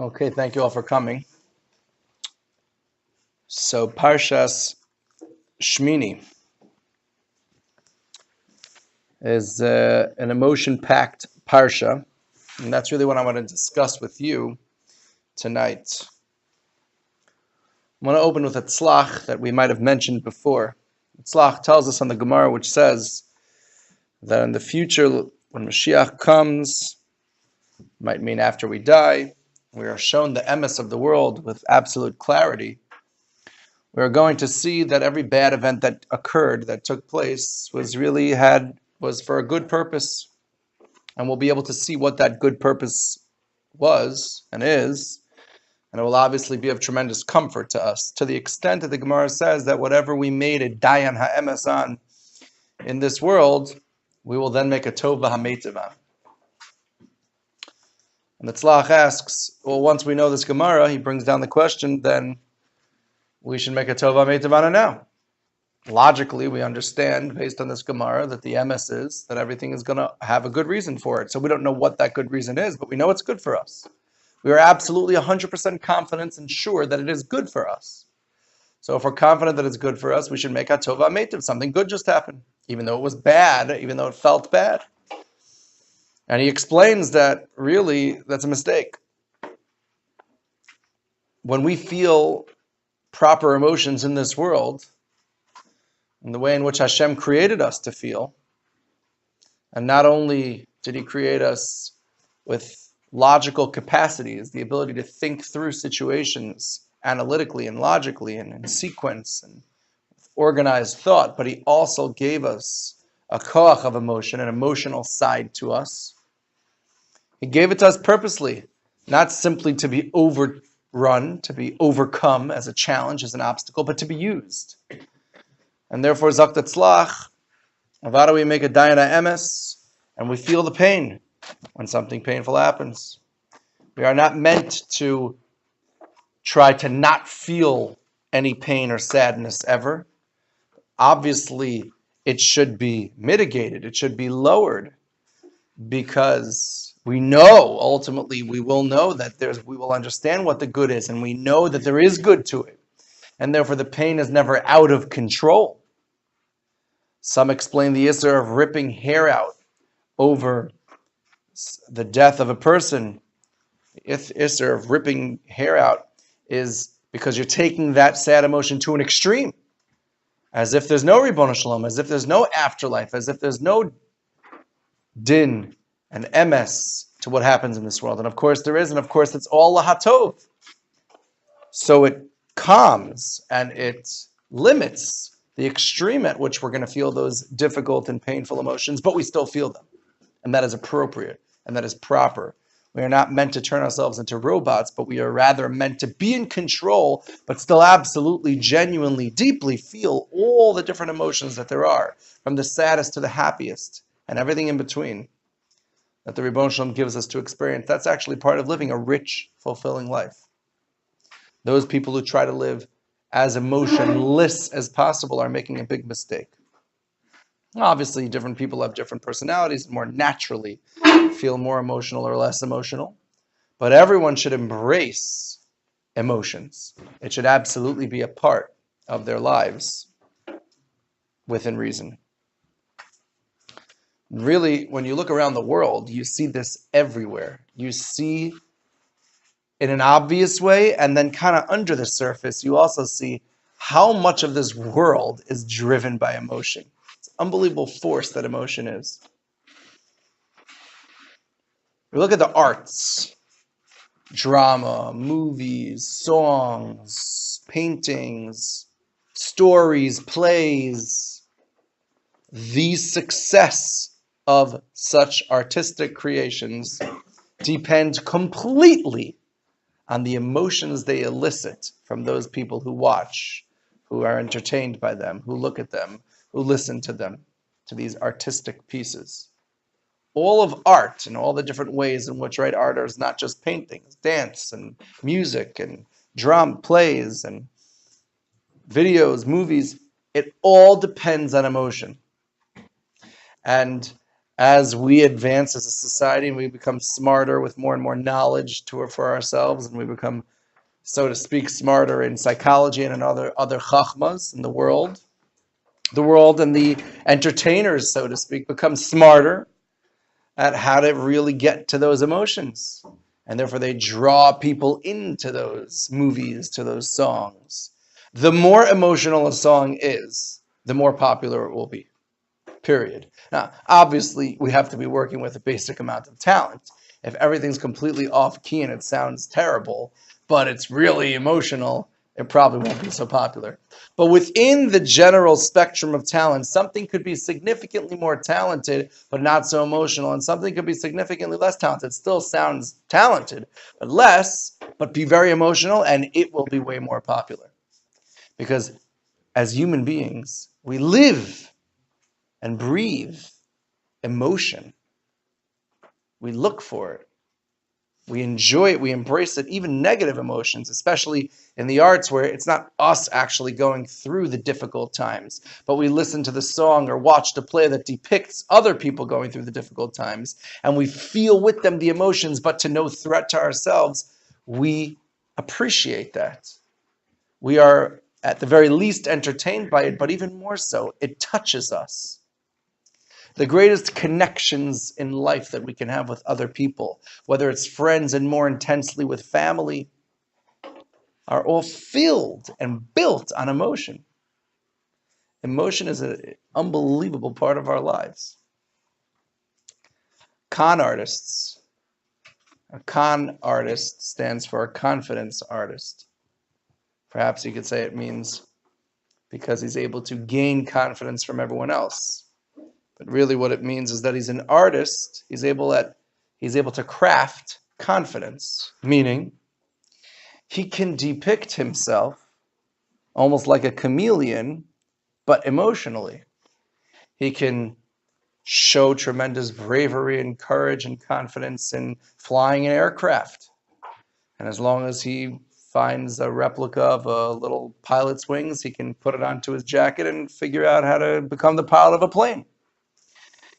Okay, thank you all for coming. So, Parshas Shmini is an emotion-packed parsha, and that's really what I want to discuss with you tonight. I want to open with a tzlach that we might have mentioned before. Tzlach tells us on the Gemara, which says that in the future, when Mashiach comes, might mean after we die, we are shown the emes of the world with absolute clarity. We're going to see that every bad event that occurred, that took place, was for a good purpose. And we'll be able to see what that good purpose was and is, and it will obviously be of tremendous comfort to us, to the extent that the Gemara says that whatever we made a dayan ha'emes on in this world, we will then make a tova ha'metiv on. And the Tzlach asks, well, once we know this Gemara, he brings down the question, then we should make a tova ha'metiv on it now. Logically, we understand, based on this Gemara, that the emes is that everything is going to have a good reason for it. So we don't know what that good reason is, but we know it's good for us. We are absolutely 100% confident and sure that it is good for us. So if we're confident that it's good for us, we should make a tova ha'metiv. Something good just happened, even though it was bad, even though it felt bad. And he explains that really that's a mistake. When we feel proper emotions in this world, in the way in which Hashem created us to feel. And not only did He create us with logical capacities, the ability to think through situations analytically and logically and in sequence and organized thought, but He also gave us a koach of emotion, an emotional side to us. He gave it to us purposely, not simply to be overrun, to be overcome as a challenge, as an obstacle, but to be used. And therefore, Zak Tzlach, Avada, we make a dayan ha'emes, and we feel the pain when something painful happens. We are not meant to try to not feel any pain or sadness ever. Obviously, it should be mitigated. It should be lowered, because we know, ultimately, we will know that we will understand what the good is, and we know that there is good to it. And therefore, the pain is never out of control. Some explain the issur of ripping hair out over the death of a person. The issur of ripping hair out is because you're taking that sad emotion to an extreme, as if there's no Ribono Shalom, as if there's no afterlife, as if there's no din and emes to what happens in this world. And of course there is, and of course it's all lahatov. So it calms and it limits the extreme at which we're going to feel those difficult and painful emotions, but we still feel them. And that is appropriate, and that is proper. We are not meant to turn ourselves into robots, but we are rather meant to be in control, but still absolutely, genuinely, deeply feel all the different emotions that there are, from the saddest to the happiest, and everything in between, that the Ribono Shalom gives us to experience. That's actually part of living a rich, fulfilling life. Those people who try to live as emotionless as possible are making a big mistake. Obviously, different people have different personalities and more naturally feel more emotional or less emotional. But everyone should embrace emotions. It should absolutely be a part of their lives within reason. Really, when you look around the world, you see this everywhere. You see in an obvious way, and then kind of under the surface, you also see how much of this world is driven by emotion. It's an unbelievable force that emotion is. We look at the arts, drama, movies, songs, paintings, stories, plays. The success of such artistic creations depend completely on the emotions they elicit from those people who watch, who are entertained by them, who look at them, who listen to them, to these artistic pieces. All of art and all the different ways in which art is not just paintings, dance and music and drama, plays and videos, movies. It all depends on emotion. And as we advance as a society and we become smarter with more and more knowledge for ourselves, and we become, so to speak, smarter in psychology and in other chachmas in the world and the entertainers, so to speak, become smarter at how to really get to those emotions. And therefore they draw people into those movies, to those songs. The more emotional a song is, the more popular it will be. Period. Now, obviously, we have to be working with a basic amount of talent. If everything's completely off key and it sounds terrible, but it's really emotional, it probably won't be so popular. But within the general spectrum of talent, something could be significantly more talented, but not so emotional, and something could be significantly less talented. Still sounds talented, but less, but be very emotional, and it will be way more popular. Because as human beings, we live and breathe emotion. We look for it. We enjoy it. We embrace it. Even negative emotions, especially in the arts where it's not us actually going through the difficult times, but we listen to the song or watch the play that depicts other people going through the difficult times, and we feel with them the emotions, but to no threat to ourselves. We appreciate that. We are at the very least entertained by it, but even more so, it touches us. The greatest connections in life that we can have with other people, whether it's friends and more intensely with family, are all filled and built on emotion. Emotion is an unbelievable part of our lives. Con artists. A con artist stands for a confidence artist. Perhaps you could say it means because he's able to gain confidence from everyone else. But really what it means is that he's an artist. He's able to craft confidence, meaning he can depict himself almost like a chameleon, but emotionally. He can show tremendous bravery and courage and confidence in flying an aircraft. And as long as he finds a replica of a little pilot's wings, he can put it onto his jacket and figure out how to become the pilot of a plane.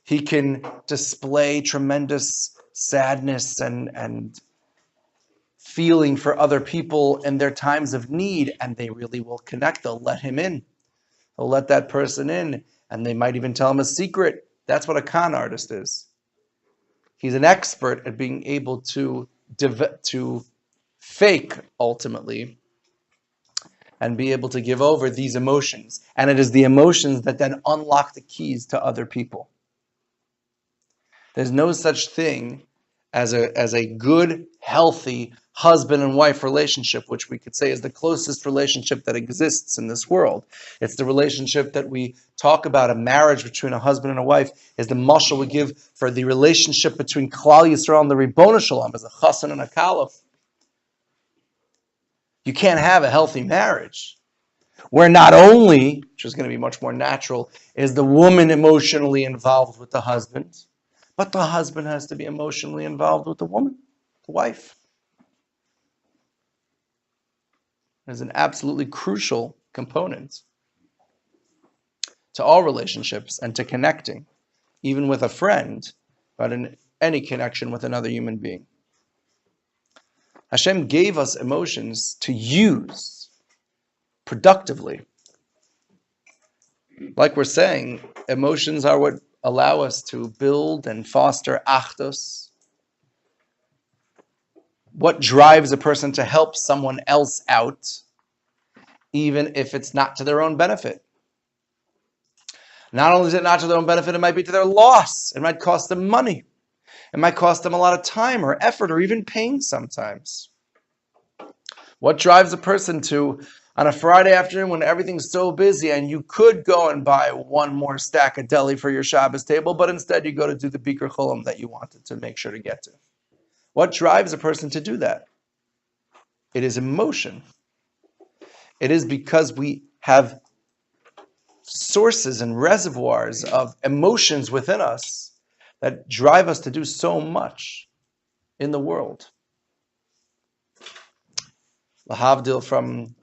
He can display tremendous sadness and feeling for other people in their times of need, and they really will connect. They'll let him in. They'll let that person in, and they might even tell him a secret. That's what a con artist is. He's an expert at being able to fake, ultimately, and be able to give over these emotions. And it is the emotions that then unlock the keys to other people. There's no such thing as a good, healthy husband and wife relationship, which we could say is the closest relationship that exists in this world. It's the relationship that we talk about. A marriage between a husband and a wife is the mashal we give for the relationship between Klal Yisrael and the Ribono Shalom as a chassan and a kalef. You can't have a healthy marriage where not only, which is going to be much more natural, is the woman emotionally involved with the husband, but the husband has to be emotionally involved with the woman, the wife. It's an absolutely crucial component to all relationships and to connecting, even with a friend, but in any connection with another human being. Hashem gave us emotions to use productively. Like we're saying, emotions are what allow us to build and foster achdus. What drives a person to help someone else out, even if it's not to their own benefit. Not only is it not to their own benefit, it might be to their loss. It might cost them money. It might cost them a lot of time or effort or even pain sometimes. What drives a person to, on a Friday afternoon when everything's so busy and you could go and buy one more stack of deli for your Shabbos table, but instead you go to do the Bikur Cholam that you wanted to make sure to get to? What drives a person to do that? It is emotion. It is because we have sources and reservoirs of emotions within us that drive us to do so much in the world. Lahavdil from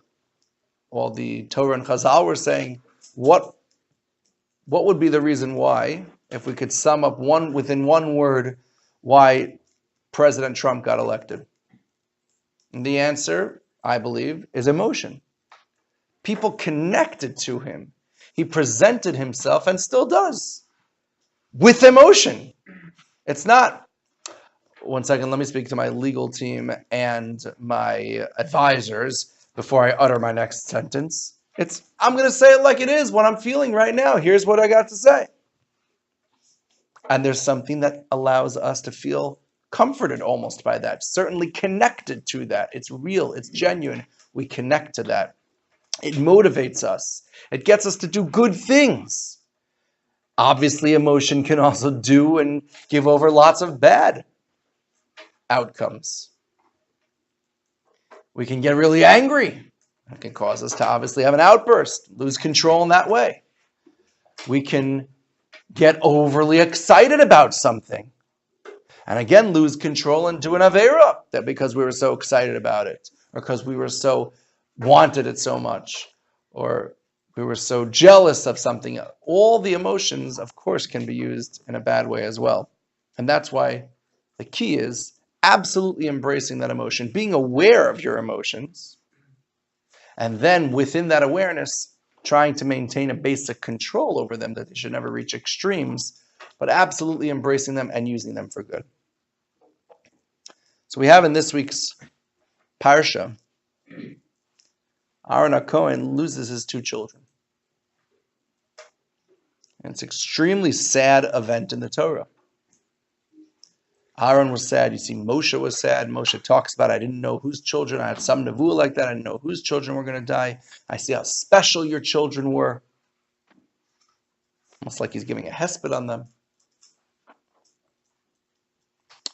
all the Torah and Chazal were saying, what would be the reason why if we could sum up within one word why President Trump got elected? And the answer, I believe, is emotion. People connected to him. He presented himself, and still does, with emotion. It's not, one second, let me speak to my legal team and my advisors before I utter my next sentence. I'm going to say it like it is, what I'm feeling right now. Here's what I got to say. And there's something that allows us to feel comforted almost by that, certainly connected to that. It's real, it's genuine. We connect to that. It motivates us. It gets us to do good things. Obviously, emotion can also do and give over lots of bad outcomes. We can get really angry. It can cause us to obviously have an outburst, lose control in that way. We can get overly excited about something, and again lose control and do an avera, that because we were so excited about it, or because we were so wanted it so much, or we were so jealous of something. All the emotions, of course, can be used in a bad way as well. And that's why the key is absolutely embracing that emotion, being aware of your emotions, and then within that awareness, trying to maintain a basic control over them, that they should never reach extremes, but absolutely embracing them and using them for good. So we have in this week's Parsha, Aaron HaKohen loses his two children. And it's an extremely sad event in the Torah. Aaron was sad. You see, Moshe was sad. Moshe talks about, I didn't know whose children. I had some nevuah like that. I didn't know whose children were going to die. I see how special your children were. Almost like he's giving a hesped on them.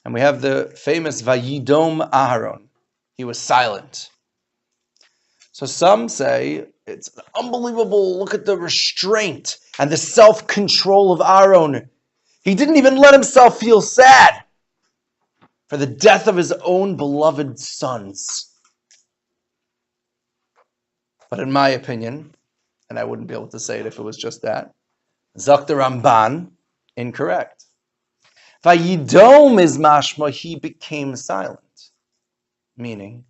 And we have the famous Vayidom Aharon. He was silent. So some say it's unbelievable. Look at the restraint and the self-control of Aaron. He didn't even let himself feel sad for the death of his own beloved sons. But in my opinion, and I wouldn't be able to say it if it was just that, Zok the Ramban, incorrect. Vayidom is mashma, he became silent. Meaning,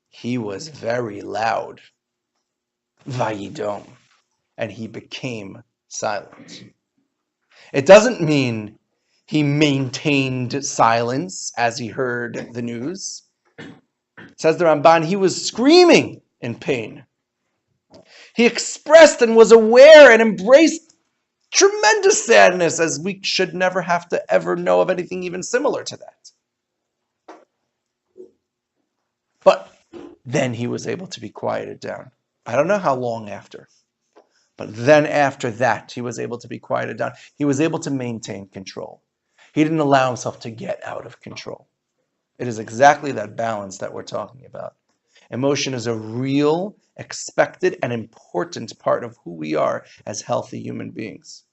he was very loud. Vayidom. And he became silent. It doesn't mean he maintained silence as he heard the news. Says the Ramban, he was screaming in pain. He expressed and was aware and embraced tremendous sadness, as we should never have to ever know of anything even similar to that. But then he was able to be quieted down. I don't know how long after. But then after that, he was able to be quieted down. He was able to maintain control. He didn't allow himself to get out of control. It is exactly that balance that we're talking about. Emotion is a real, expected, and important part of who we are as healthy human beings.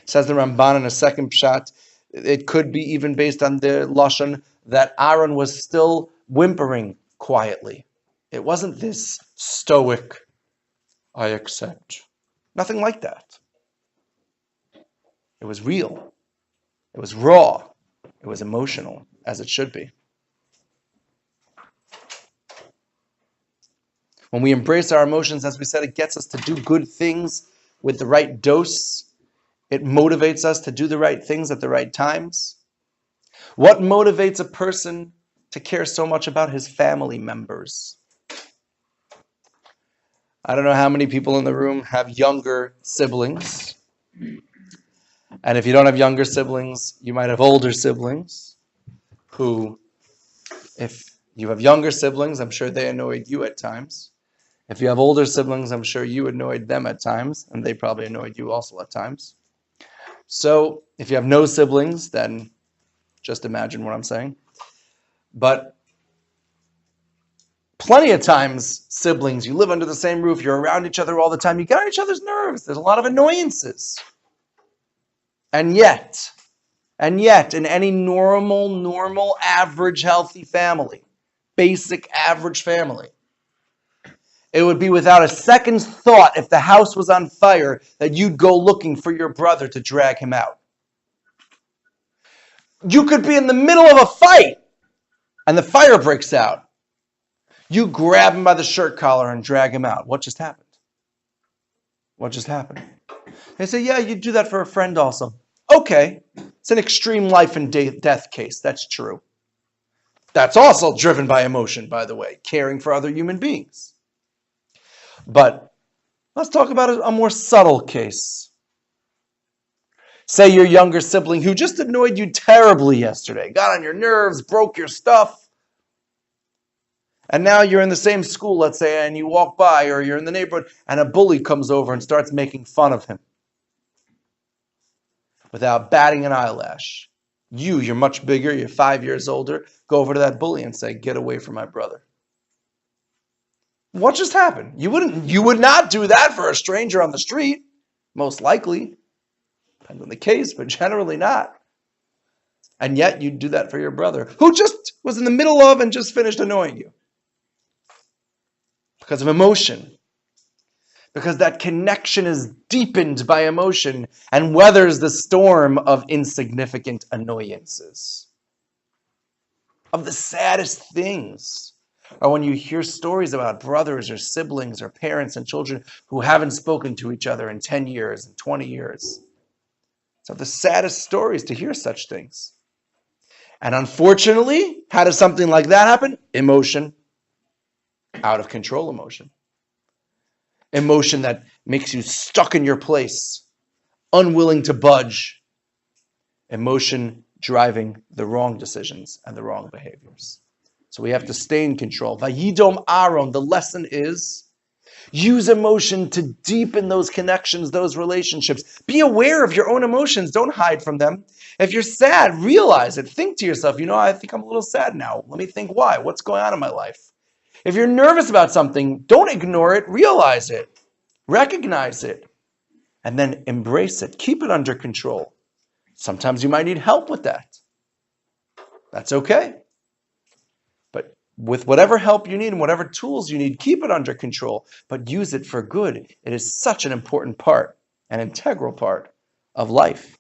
Says the Ramban in a second pshat, it could be even based on the lashon that Aaron was still whimpering quietly. It wasn't this stoic, I accept. Nothing like that. It was real. It was raw. It was emotional, as it should be. When we embrace our emotions, as we said, it gets us to do good things with the right dose. It motivates us to do the right things at the right times. What motivates a person to care so much about his family members? I don't know how many people in the room have younger siblings. And if you don't have younger siblings, you might have older siblings who, if you have younger siblings, I'm sure they annoyed you at times. If you have older siblings, I'm sure you annoyed them at times, and they probably annoyed you also at times. So if you have no siblings, then just imagine what I'm saying. But plenty of times, siblings, you live under the same roof, you're around each other all the time, you get on each other's nerves. There's a lot of annoyances. And yet, in any normal, average, healthy family, basic, average family, it would be without a second's thought, if the house was on fire, that you'd go looking for your brother to drag him out. You could be in the middle of a fight and the fire breaks out. You grab him by the shirt collar and drag him out. What just happened? What just happened? They say, yeah, you do that for a friend also. Okay, it's an extreme life and death case. That's true. That's also driven by emotion, by the way, caring for other human beings. But let's talk about a more subtle case. Say your younger sibling who just annoyed you terribly yesterday, got on your nerves, broke your stuff, and now you're in the same school, let's say, and you walk by, or you're in the neighborhood, and a bully comes over and starts making fun of him without batting an eyelash. You're much bigger, you're 5 years older, go over to that bully and say, get away from my brother. What just happened? You would not do that for a stranger on the street, most likely. Depends on the case, but generally not. And yet you'd do that for your brother, who just was in the middle of and just finished annoying you. Because of emotion. Because that connection is deepened by emotion and weathers the storm of insignificant annoyances. Of the saddest things are when you hear stories about brothers or siblings or parents and children who haven't spoken to each other in 10 years and 20 years. So the saddest stories to hear such things. And unfortunately, how does something like that happen? Emotion. Out of control emotion. Emotion that makes you stuck in your place, unwilling to budge. Emotion driving the wrong decisions and the wrong behaviors. So we have to stay in control. Vayidom Aaron, the lesson is, use emotion to deepen those connections, those relationships. Be aware of your own emotions. Don't hide from them. If you're sad, realize it. Think to yourself, I think I'm a little sad now. Let me think why. What's going on in my life? If you're nervous about something, don't ignore it. Realize it. Recognize it. And then embrace it. Keep it under control. Sometimes you might need help with that. That's okay. But with whatever help you need and whatever tools you need, keep it under control, but use it for good. It is such an important part, an integral part of life.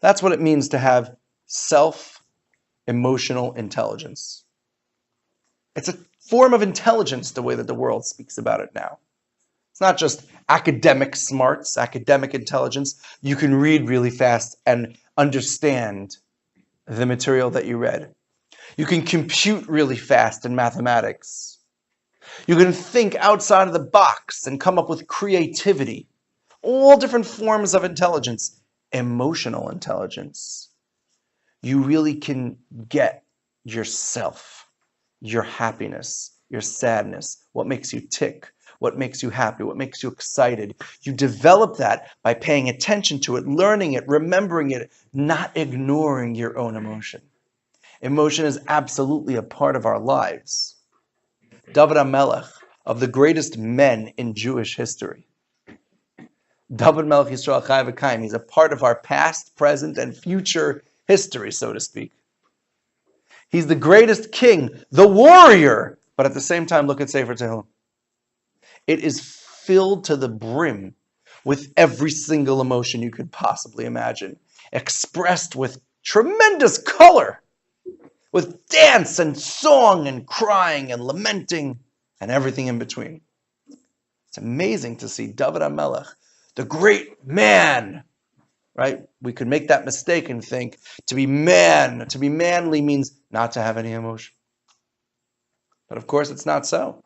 That's what it means to have self-emotional intelligence. It's a form of intelligence, the way that the world speaks about it now. It's not just academic smarts, academic intelligence. You can read really fast and understand the material that you read. You can compute really fast in mathematics. You can think outside of the box and come up with creativity. All different forms of intelligence. Emotional intelligence. You really can get yourself, your happiness, your sadness, what makes you tick, what makes you happy, what makes you excited. You develop that by paying attention to it, learning it, remembering it, not ignoring your own emotion. Emotion is absolutely a part of our lives. David HaMelech, of the greatest men in Jewish history. David Melech Yisrael Chai V'Kaim. He's a part of our past, present, and future history, so to speak. He's the greatest king, the warrior, but at the same time, look at Sefer Tehillim. It is filled to the brim with every single emotion you could possibly imagine, expressed with tremendous color, with dance and song and crying and lamenting and everything in between. It's amazing to see David HaMelech, the great man, right? We could make that mistake and think to be manly means not to have any emotion. But of course, it's not so.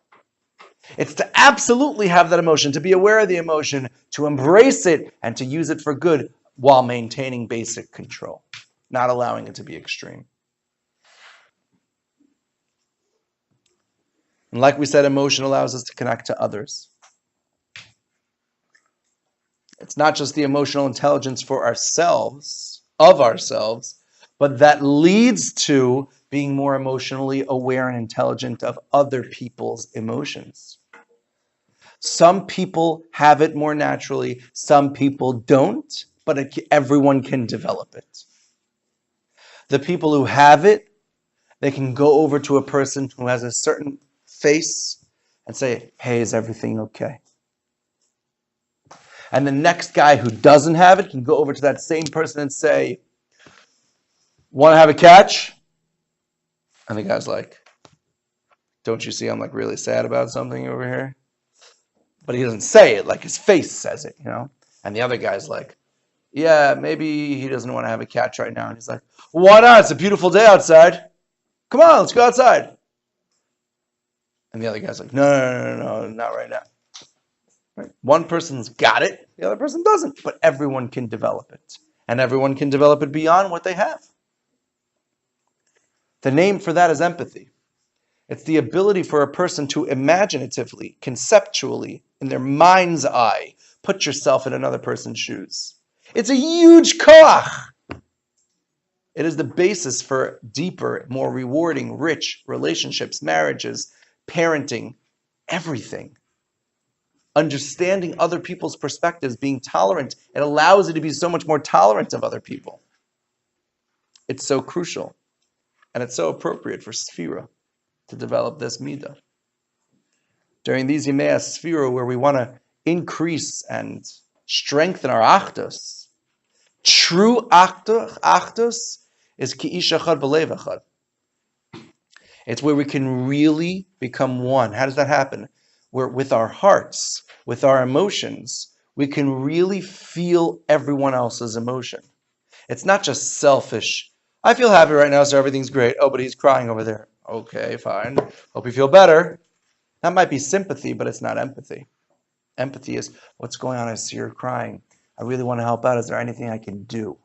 It's to absolutely have that emotion, to be aware of the emotion, to embrace it, and to use it for good while maintaining basic control, not allowing it to be extreme. And like we said, emotion allows us to connect to others. It's not just the emotional intelligence for ourselves, of ourselves, but that leads to being more emotionally aware and intelligent of other people's emotions. Some people have it more naturally, some people don't, but everyone can develop it. The people who have it, they can go over to a person who has a certain face and say, hey, is everything okay? And the next guy who doesn't have it can go over to that same person and say, want to have a catch? And the guy's like, don't you see I'm like really sad about something over here? But he doesn't say it, like his face says it, And the other guy's like, yeah, maybe he doesn't want to have a catch right now. And he's like, why not? It's a beautiful day outside. Come on, let's go outside. And the other guy's like, no, not right now. Right? One person's got it, the other person doesn't. But everyone can develop it. And everyone can develop it beyond what they have. The name for that is empathy. It's the ability for a person to imaginatively, conceptually, in their mind's eye, put yourself in another person's shoes. It's a huge koach. It is the basis for deeper, more rewarding, rich relationships, marriages, parenting, everything. Understanding other people's perspectives, being tolerant, it allows you to be so much more tolerant of other people. It's so crucial, and it's so appropriate for Sphira to develop this midah. During these Yemei Sphira, where we want to increase and strengthen our achdus, true achdus is ki ish echad b'lev echad. It's where we can really become one. How does that happen? Where with our hearts, with our emotions, we can really feel everyone else's emotion. It's not just selfish. I feel happy right now, so everything's great. Oh, but he's crying over there. Okay, fine. Hope you feel better. That might be sympathy, but it's not empathy. Empathy is, what's going on? I see you're crying. I really want to help out. Is there anything I can do?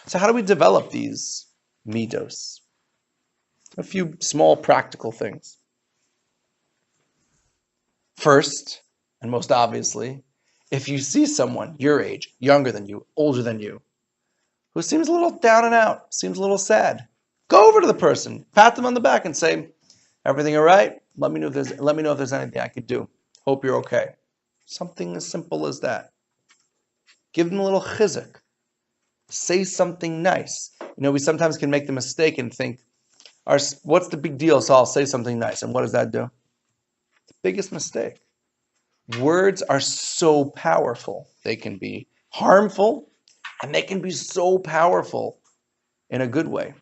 So how do we develop these midos? A few small practical things. First, and most obviously, if you see someone your age, younger than you, older than you, who seems a little down and out, seems a little sad, go over to the person, pat them on the back and say, everything all right? Let me know if there's anything I could do. Hope you're okay. Something as simple as that. Give them a little chizuk. Say something nice. We sometimes can make the mistake and think, what's the big deal? So I'll say something nice. And what does that do? The biggest mistake. Words are so powerful. They can be harmful, and they can be so powerful in a good way.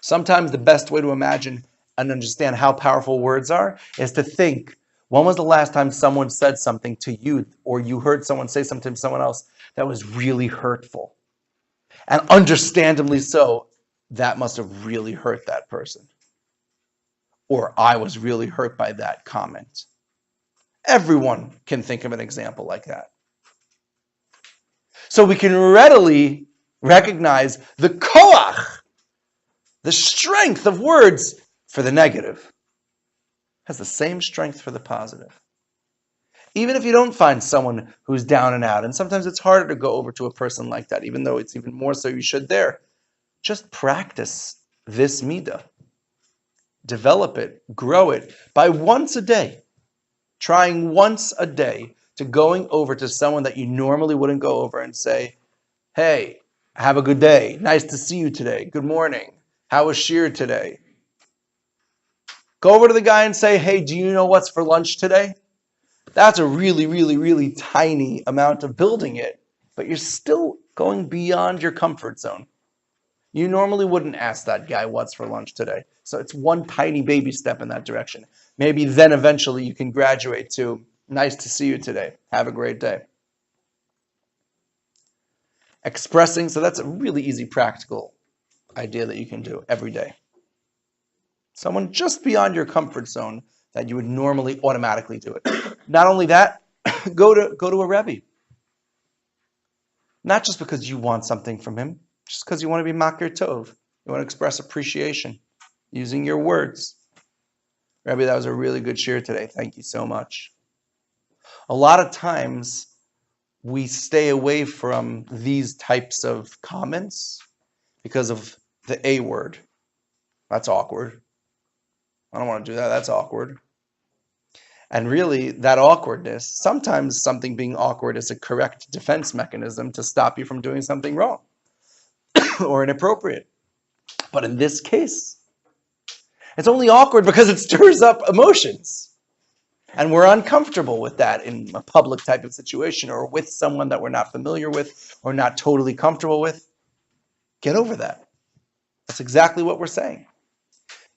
Sometimes the best way to imagine and understand how powerful words are is to think, when was the last time someone said something to you, or you heard someone say something to someone else that was really hurtful? And understandably so, that must have really hurt that person. Or I was really hurt by that comment. Everyone can think of an example like that. So we can readily recognize the koach, the strength of words for the negative, has the same strength for the positive. Even if you don't find someone who's down and out, and sometimes it's harder to go over to a person like that, even though it's even more so you should there, just practice this midah. Develop it, grow it by once a day. Trying once a day to going over to someone that you normally wouldn't go over and say, hey, have a good day. Nice to see you today. Good morning. How was Shir today? Go over to the guy and say, hey, do you know what's for lunch today? That's a really, really, really tiny amount of building it, but you're still going beyond your comfort zone. You normally wouldn't ask that guy what's for lunch today. So it's one tiny baby step in that direction. Maybe then eventually you can graduate to, nice to see you today. Have a great day. Expressing, so that's a really easy practical idea that you can do every day. Someone just beyond your comfort zone that you would normally automatically do it. Not only that, go to a Rebbe. Not just because you want something from him, just because you want to be makir tov. You want to express appreciation using your words. Rebbe, that was a really good shir today. Thank you so much. A lot of times we stay away from these types of comments because of the A word. That's awkward. I don't want to do that. That's awkward. And really, that awkwardness, sometimes something being awkward is a correct defense mechanism to stop you from doing something wrong or inappropriate. But in this case, it's only awkward because it stirs up emotions. And we're uncomfortable with that in a public type of situation or with someone that we're not familiar with or not totally comfortable with. Get over that. That's exactly what we're saying.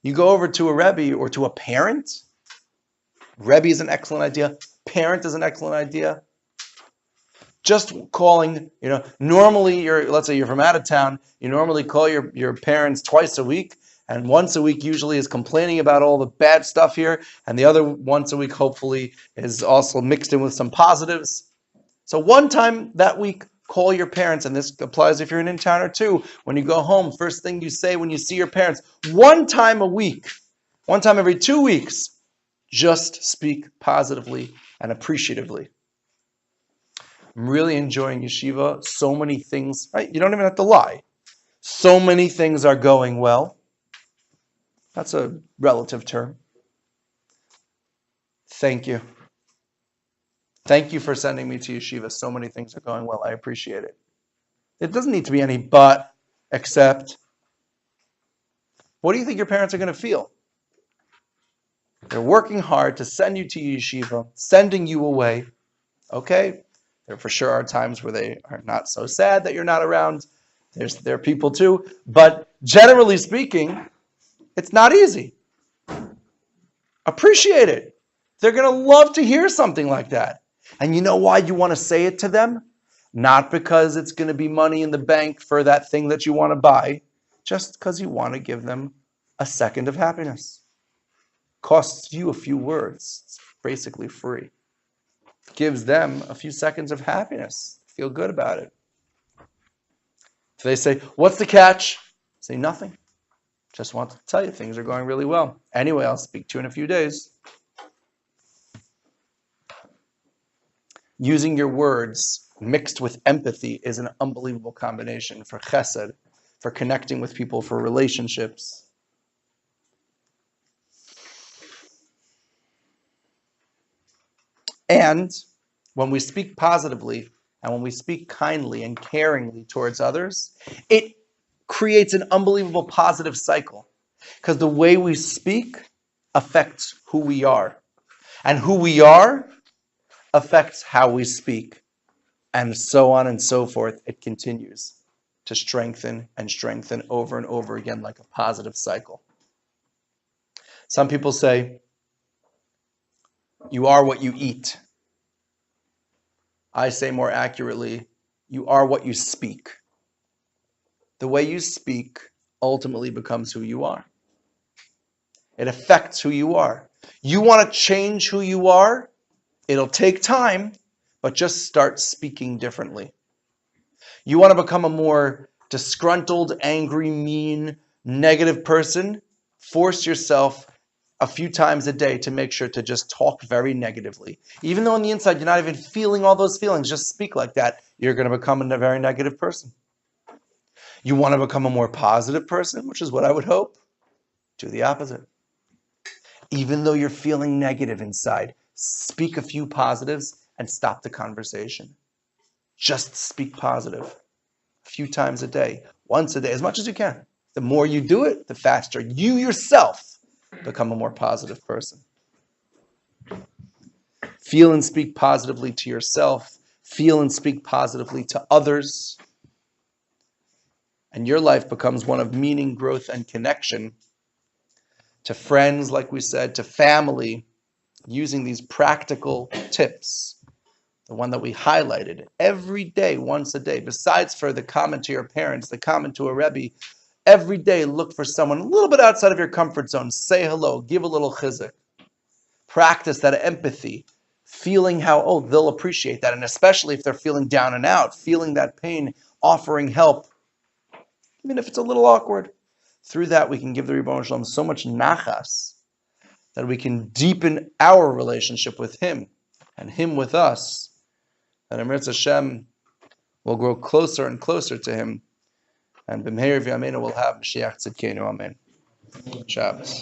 You go over to a Rebbe or to a parent. Rebbe is an excellent idea. Parent is an excellent idea. Just calling, normally let's say you're from out of town, you normally call your parents twice a week, and once a week usually is complaining about all the bad stuff here, and the other once a week hopefully is also mixed in with some positives. So one time that week, call your parents, and this applies if you're an in-towner too. When you go home, first thing you say when you see your parents, one time a week, one time every 2 weeks, just speak positively and appreciatively. I'm really enjoying yeshiva. So many things, right? You don't even have to lie. So many things are going well. That's a relative term. Thank you. Thank you for sending me to yeshiva. So many things are going well. I appreciate it. It doesn't need to be any but, except. What do you think your parents are going to feel? They're working hard to send you to yeshiva, sending you away. Okay? There for sure are times where they are not so sad that you're not around. There are people too. But generally speaking, it's not easy. Appreciate it. They're going to love to hear something like that. And you know why you want to say it to them? Not because it's going to be money in the bank for that thing that you want to buy, just because you want to give them a second of happiness. Costs you a few words. It's basically free. Gives them a few seconds of happiness. Feel good about it. If they say, what's the catch? Say nothing. Just want to tell you things are going really well. Anyway, I'll speak to you in a few days. Using your words mixed with empathy is an unbelievable combination for chesed, for connecting with people, for relationships. And when we speak positively and when we speak kindly and caringly towards others, it creates an unbelievable positive cycle. Because the way we speak affects who we are. And who we are affects how we speak. And so on and so forth. It continues to strengthen and strengthen over and over again like a positive cycle. Some people say, you are what you eat. I say more accurately, you are what you speak. The way you speak ultimately becomes who you are. It affects who you are. You want to change who you are? It'll take time, but just start speaking differently. You want to become a more disgruntled, angry, mean, negative person? Force yourself a few times a day to make sure to just talk very negatively. Even though on the inside you're not even feeling all those feelings, just speak like that. You're going to become a very negative person. You want to become a more positive person, which is what I would hope. Do the opposite. Even though you're feeling negative inside, speak a few positives and stop the conversation. Just speak positive a few times a day, once a day, as much as you can. The more you do it, the faster you yourself become a more positive person. Feel and speak positively to yourself. Feel and speak positively to others. And your life becomes one of meaning, growth, and connection to friends, like we said, to family, using these practical tips. The one that we highlighted every day, once a day, besides for the comment to your parents, the comment to a Rebbe, every day look for someone a little bit outside of your comfort zone. Say hello, give a little chizuk. Practice that empathy, feeling how, they'll appreciate that. And especially if they're feeling down and out, feeling that pain, offering help, even if it's a little awkward. Through that, we can give the Ribbono Shel Olam so much nachas that we can deepen our relationship with Him and Him with us. And Emretz Hashem will grow closer and closer to Him. And B'meir V'yameinu will have Mashiach Tzidkenu. Amen. Shabbos.